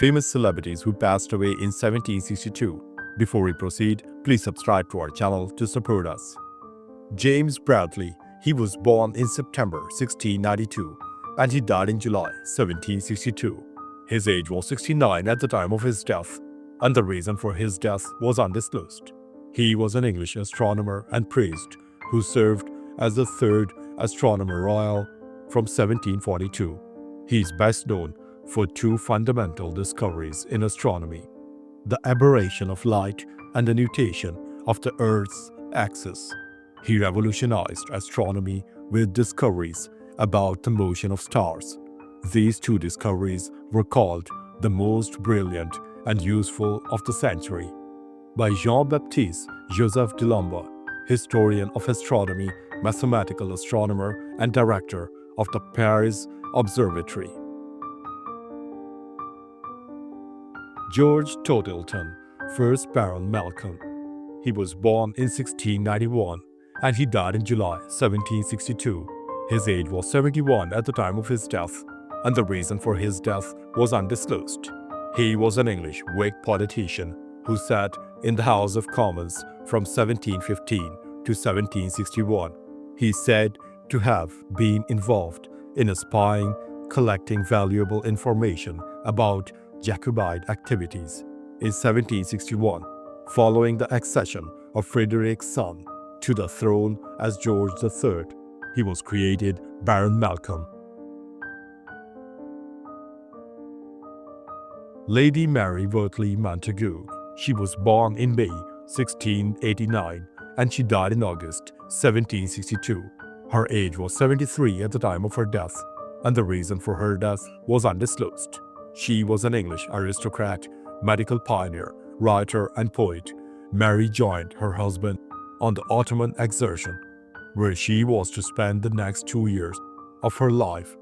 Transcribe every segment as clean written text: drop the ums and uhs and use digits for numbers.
famous celebrities who passed away in 1762. Before we proceed, please subscribe to our channel to support us. James Bradley. He was born in September 1692 and he died in July 1762. His age was 69 at the time of his death, and the reason for his death was undisclosed. He was an English astronomer and priest who served as the third Astronomer Royal from 1742. He is best known for two fundamental discoveries in astronomy: the aberration of light and the nutation of the Earth's axis. He revolutionized astronomy with discoveries about the motion of stars. These two discoveries were called the most brilliant and useful of the century. By Jean-Baptiste Joseph de Lambert, historian of astronomy, mathematical astronomer, and director of the Paris Observatory. George Dodington, 1st Baron Malcolm. He was born in 1691 and he died in July 1762. His age was 71 at the time of his death, and the reason for his death was undisclosed. He was an English Whig politician who sat in the House of Commons from 1715 to 1761. He is said to have been involved in spying, collecting valuable information about Jacobite activities. In 1761, following the accession of Frederick's son to the throne as George III, he was created Baron Malcolm. Lady Mary Wortley Montagu. She was born in May 1689 and she died in August 1762. Her age was 73 at the time of her death, and the reason for her death was undisclosed. She was an English aristocrat, medical pioneer, writer, and poet. Mary joined her husband on the Ottoman exertion, where she was to spend the next 2 years of her life.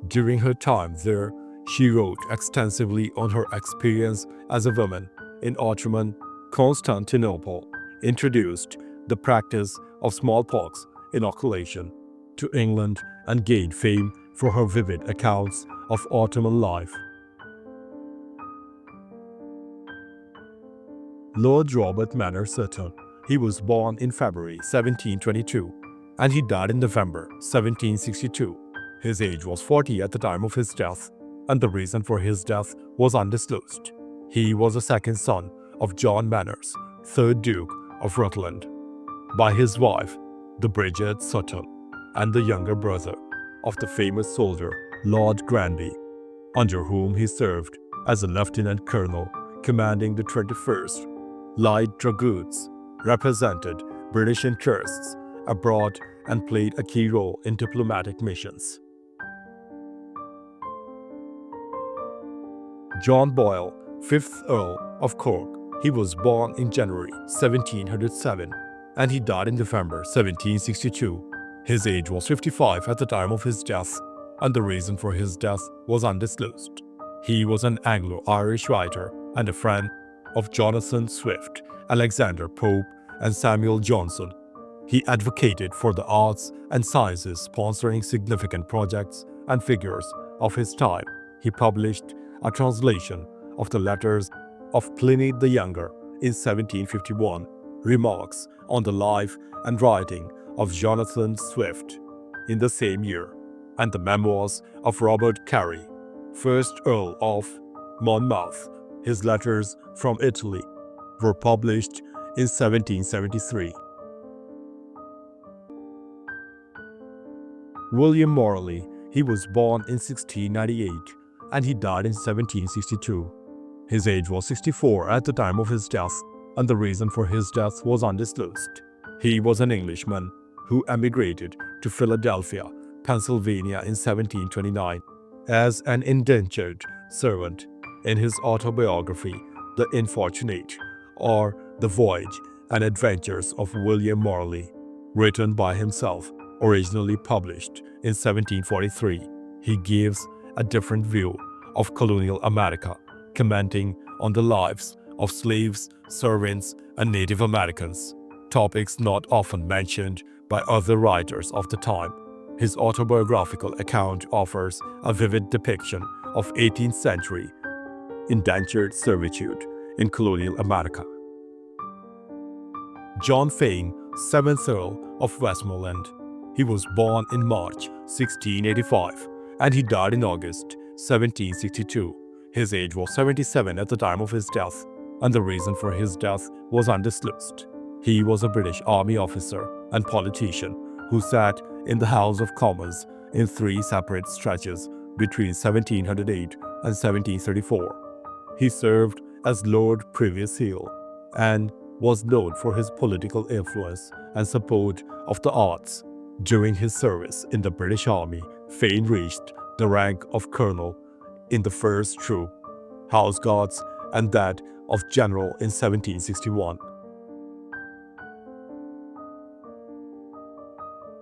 During her time there, she wrote extensively on her experience as a woman in Ottoman Constantinople, introduced the practice of smallpox inoculation to England, and gained fame for her vivid accounts of Ottoman life. Lord Robert Manners-Sutton. He was born in February 1722 and he died in November 1762. His age was 40 at the time of his death, and the reason for his death was undisclosed. He was the second son of John Manners, 3rd Duke of Rutland, by his wife, the Bridget Sutton, and the younger brother of the famous soldier Lord Granby, under whom he served as a lieutenant colonel commanding the 21st Light Dragoons, represented British interests abroad, and played a key role in diplomatic missions. John Boyle, 5th Earl of Cork. He was born in January 1707 and he died in November 1762. His age was 55 at the time of his death, and the reason for his death was undisclosed. He was an Anglo-Irish writer and a friend of Jonathan Swift, Alexander Pope, and Samuel Johnson. He advocated for the arts and sciences, sponsoring significant projects and figures of his time. He published a translation of the letters of Pliny the Younger in 1751, remarks on the life and writing of Jonathan Swift in the same year, and the memoirs of Robert Carey, 1st Earl of Monmouth. His letters from Italy were published in 1773. William Moraley. He was born in 1698 and he died in 1762. His age was 64 at the time of his death, and the reason for his death was undisclosed. He was an Englishman who emigrated to Philadelphia, Pennsylvania in 1729 as an indentured servant. In his autobiography, The Unfortunate, or The Voyage and Adventures of William Moraley, written by himself, originally published in 1743, he gives a different view of colonial America, commenting on the lives of slaves, servants, and Native Americans, topics not often mentioned by other writers of the time. His autobiographical account offers a vivid depiction of 18th century indentured servitude in colonial America. John Fane, 7th Earl of Westmoreland. He was born in March 1685 and he died in August 1762. His age was 77 at the time of his death, and the reason for his death was undisclosed. He was a British Army officer and politician who sat in the House of Commons in 3 separate stretches between 1708 and 1734. He served as Lord Privy Seal and was known for his political influence and support of the arts. During his service in the British Army, Fane reached the rank of colonel in the 1st Troop, House Guards, and that of general in 1761.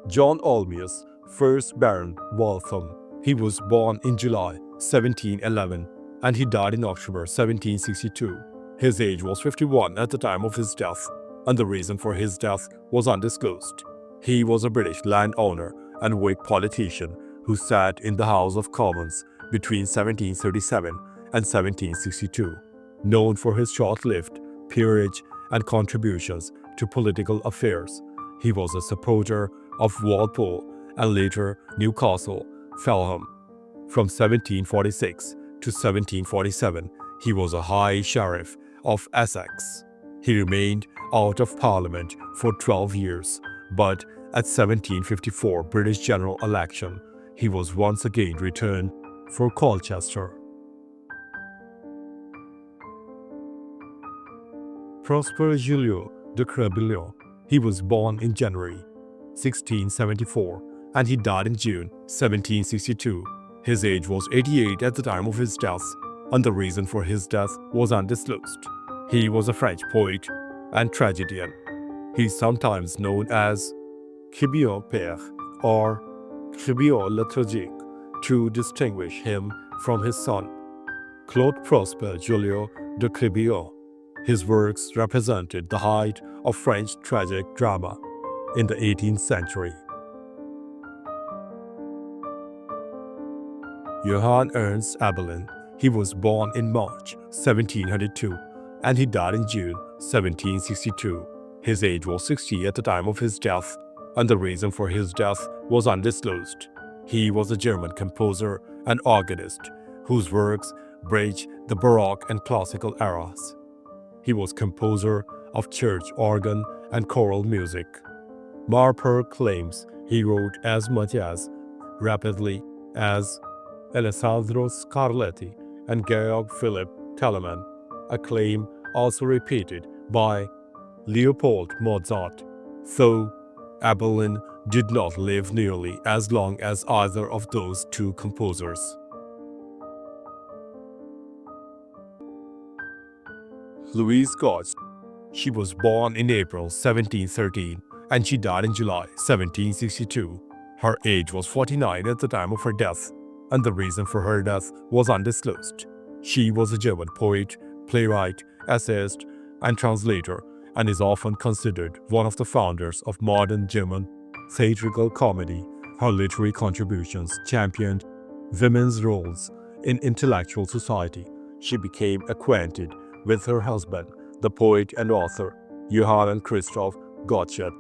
John Olmius, 1st Baron Waltham. He was born in July 1711 and he died in October 1762. His age was 51 at the time of his death, and the reason for his death was undisclosed. He was a British landowner and Whig politician who sat in the House of Commons between 1737 and 1762, known for his short-lived peerage and contributions to political affairs. He was a supporter of Walpole and later Newcastle Felham. From 1746 to 1747, he was a High Sheriff of Essex. He remained out of Parliament for 12 years, but at 1754 British general election, he was once again returned for Colchester. Prosper Jolyot de Crébillon. He was born in January 1674 and he died in June 1762. His age was 88 at the time of his death, and the reason for his death was undisclosed. He was a French poet and tragedian. He is sometimes known as Crébillon Père or Crébillon le Tragique to distinguish him from his son, Claude Prosper Jolyot de Crébillon. His works represented the height of French tragic drama in the 18th century. Johann Ernst Eberlin. He was born in March 1702 and he died in June 1762. His age was 60 at the time of his death, and the reason for his death was undisclosed. He was a German composer and organist whose works bridge the Baroque and Classical eras. He was composer of church organ and choral music. Marper claims he wrote as much as rapidly as Alessandro Scarlatti and Georg Philipp Telemann, a claim also repeated by Leopold Mozart, though Eberlin did not live nearly as long as either of those two composers. Luise Gottsched. She was born in April 1713 and she died in July 1762. Her age was 49 at the time of her death, and the reason for her death was undisclosed. She was a German poet, playwright, essayist, and translator, and is often considered one of the founders of modern German theatrical comedy. Her literary contributions championed women's roles in intellectual society. She became acquainted with her husband, the poet and author Johann Christoph Gottsched,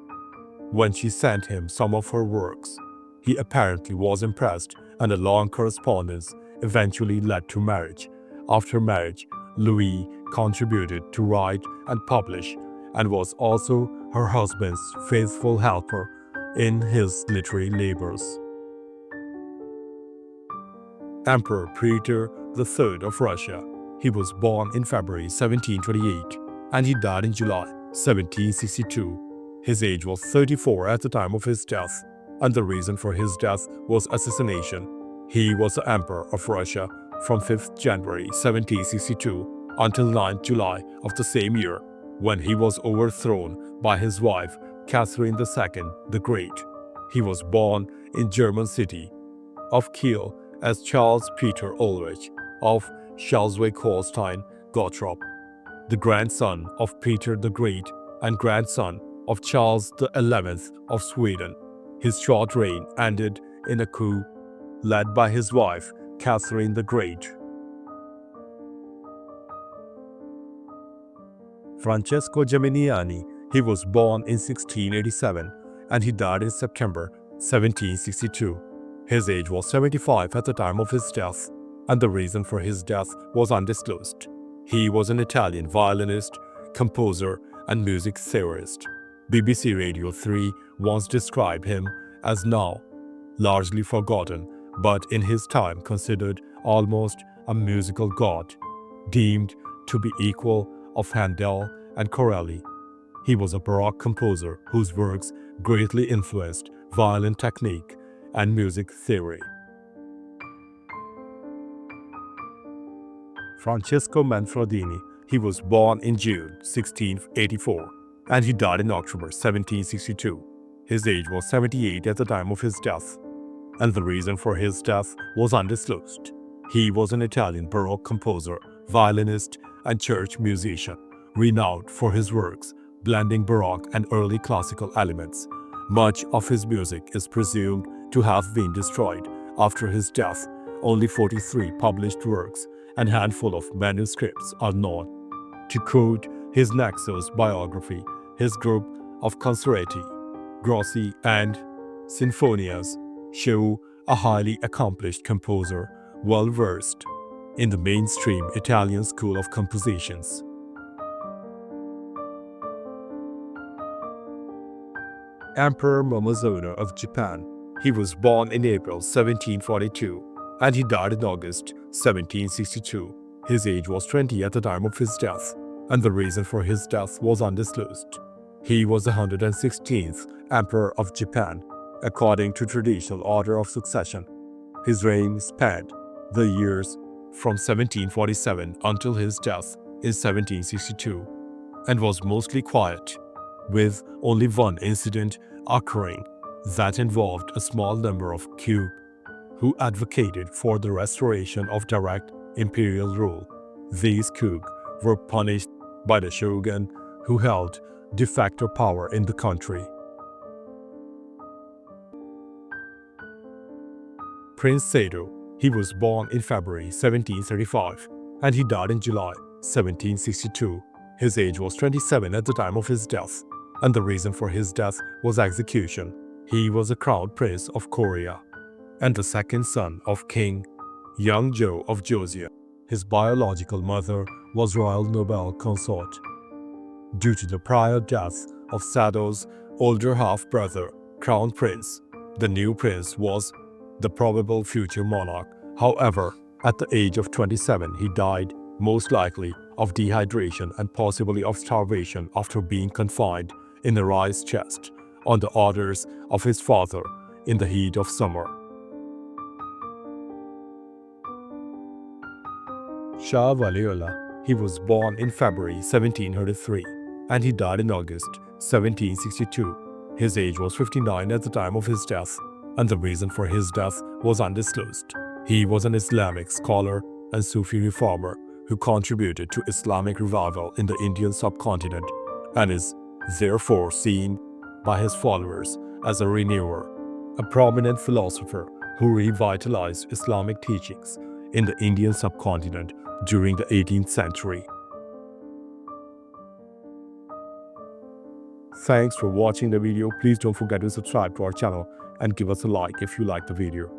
when she sent him some of her works. He apparently was impressed, and a long correspondence eventually led to marriage. After marriage, Louis contributed to write and publish and was also her husband's faithful helper in his literary labors. Emperor Peter III of Russia. He was born in February 1728 and he died in July 1762. His age was 34 at the time of his death, and the reason for his death was assassination. He was the Emperor of Russia from 5th January 1762 until 9th July of the same year, when he was overthrown by his wife Catherine II the Great. He was born in German city of Kiel as Charles Peter Ulrich of Schleswig-Holstein-Gottorp, the grandson of Peter the Great and grandson of Charles XI of Sweden. His short reign ended in a coup led by his wife Catherine the Great. Francesco Geminiani, he was born in 1687 and he died in September 1762. His age was 75 at the time of his death, and the reason for his death was undisclosed. He was an Italian violinist, composer, and music theorist. BBC Radio 3 once described him as now largely forgotten, but in his time considered almost a musical god, deemed to be equal of Handel and Corelli. He was a Baroque composer whose works greatly influenced violin technique and music theory. Francesco Manfredini, he was born in June 1684 and he died in October 1762. His age was 78 at the time of his death, and the reason for his death was undisclosed. He was an Italian Baroque composer, violinist, and church musician, renowned for his works blending Baroque and early classical elements. Much of his music is presumed to have been destroyed after his death. Only 43 published works and a handful of manuscripts are known. To quote his Naxos biography, his group of concerti, grossi, and sinfonias show a highly accomplished composer, well versed in the mainstream Italian school of compositions. Emperor Momozono of Japan. He was born in April 1742 and he died in August 1762. His age was 20 at the time of his death, and the reason for his death was undisclosed. He was the 116th Emperor of Japan, according to traditional order of succession. His reign spanned the years from 1747 until his death in 1762, and was mostly quiet, with only one incident occurring that involved a small number of Q who advocated for the restoration of direct imperial rule. These Q were punished by the shogun, who held de facto power in the country. Prince Sado. He was born in February 1735 and he died in July 1762. His age was 27 at the time of his death, and the reason for his death was execution. He was a crown prince of Korea and the second son of King Youngjo of Joseon. His biological mother was royal noble consort. Due to the prior death of Sado's older half-brother, Crown Prince, the new prince was the probable future monarch. However, at the age of 27, he died, most likely of dehydration and possibly of starvation after being confined in a rice chest on the orders of his father in the heat of summer. Shah Waliullah. He was born in February 1733 and he died in August 1762. His age was 59 at the time of his death, and the reason for his death was undisclosed. He was an Islamic scholar and Sufi reformer who contributed to Islamic revival in the Indian subcontinent and is therefore seen by his followers as a renewer, a prominent philosopher who revitalized Islamic teachings in the Indian subcontinent during the 18th century. Thanks for watching the video. Please don't forget to subscribe to our channel and give us a like if you like the video.